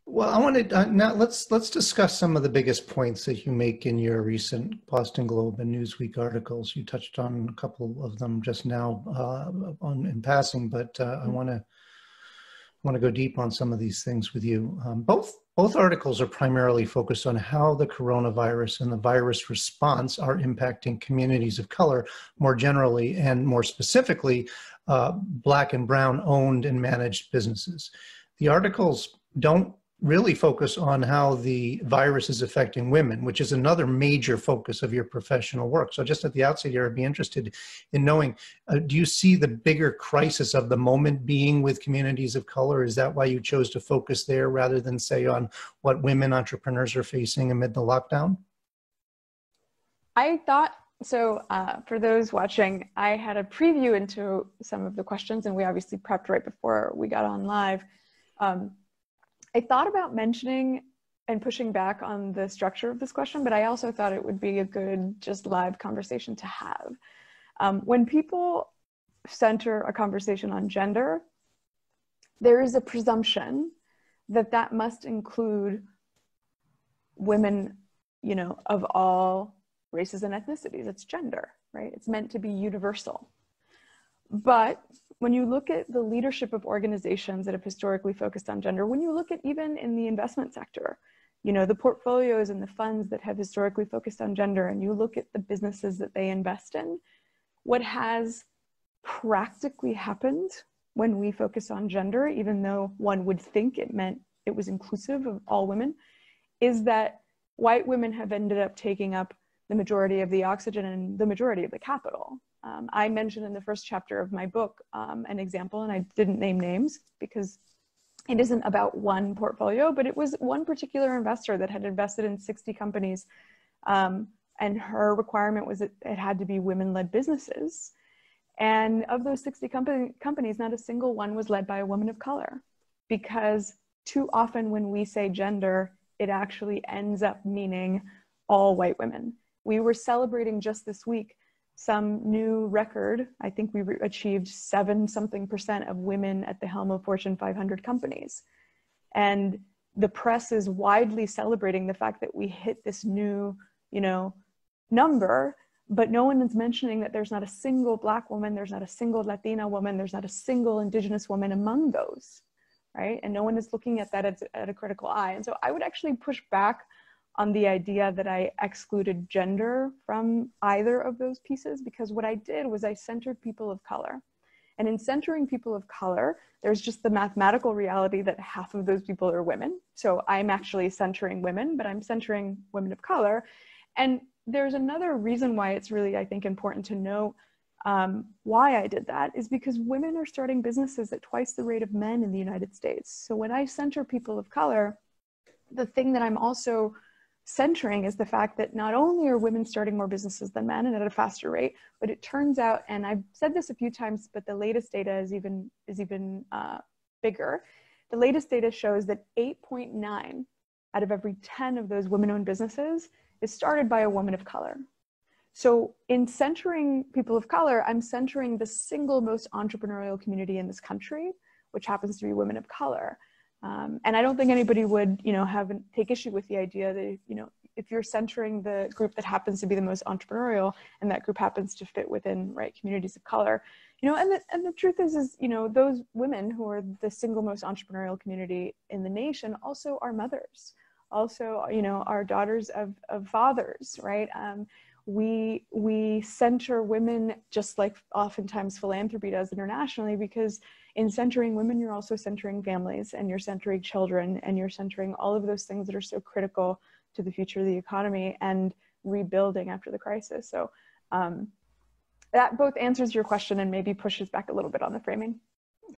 Well, I wanted now let's discuss some of the biggest points that you make in your recent Boston Globe and Newsweek articles. You touched on a couple of them just now on in passing, but I want to go deep on some of these things with you. Both articles are primarily focused on how the coronavirus and the virus response are impacting communities of color more generally, and more specifically, Black and Brown owned and managed businesses. The articles don't really focus on how the virus is affecting women, which is another major focus of your professional work. So just at the outset here, I'd be interested in knowing, do you see the bigger crisis of the moment being with communities of color? Is that why you chose to focus there rather than say on what women entrepreneurs are facing amid the lockdown? I thought, so for those watching, I had a preview into some of the questions, and we obviously prepped right before we got on live. I thought about mentioning and pushing back on the structure of this question, but I also thought it would be a good just live conversation to have. When people center a conversation on gender, there is a presumption that that must include women, you know, of all races and ethnicities. It's gender, right? It's meant to be universal. But when you look at the leadership of organizations that have historically focused on gender, when you look at even in the investment sector, you know, the portfolios and the funds that have historically focused on gender, and you look at the businesses that they invest in, what has practically happened when we focus on gender, even though one would think it meant it was inclusive of all women, is that white women have ended up taking up the majority of the oxygen and the majority of the capital. I mentioned in the first chapter of my book an example, and I didn't name names because it isn't about one portfolio, but it was one particular investor that had invested in 60 companies, and her requirement was that it had to be women-led businesses. And of those 60 companies, not a single one was led by a woman of color, because too often when we say gender, it actually ends up meaning all white women. We were celebrating just this week some new record. I think we achieved 7-something% of women at the helm of Fortune 500 companies. And the press is widely celebrating the fact that we hit this new, you know, number, but no one is mentioning that there's not a single Black woman, there's not a single Latina woman, there's not a single Indigenous woman among those, right? And no one is looking at that at a critical eye. And so I would actually push back on the idea that I excluded gender from either of those pieces, because what I did was I centered people of color. And in centering people of color, there's just the mathematical reality that half of those people are women. So I'm actually centering women, but I'm centering women of color. And there's another reason why it's really, I think, important to know why I did that is because women are starting businesses at twice the rate of men in the United States. So when I center people of color, the thing that I'm also centering is the fact that not only are women starting more businesses than men and at a faster rate, but it turns out, and I've said this a few times, but the latest data is even bigger. The latest data shows that 8.9 out of every 10 of those women-owned businesses is started by a woman of color. So in centering people of color, I'm centering the single most entrepreneurial community in this country, which happens to be women of color. And I don't think anybody would, you know, take issue with the idea that, you know, if you're centering the group that happens to be the most entrepreneurial and that group happens to fit within, right, communities of color, you know, and the truth is, you know, those women who are the single most entrepreneurial community in the nation also are mothers, also, you know, are daughters of fathers, right? We center women just like oftentimes philanthropy does internationally, because in centering women, you're also centering families, and you're centering children, and you're centering all of those things that are so critical to the future of the economy and rebuilding after the crisis. So that both answers your question and maybe pushes back a little bit on the framing.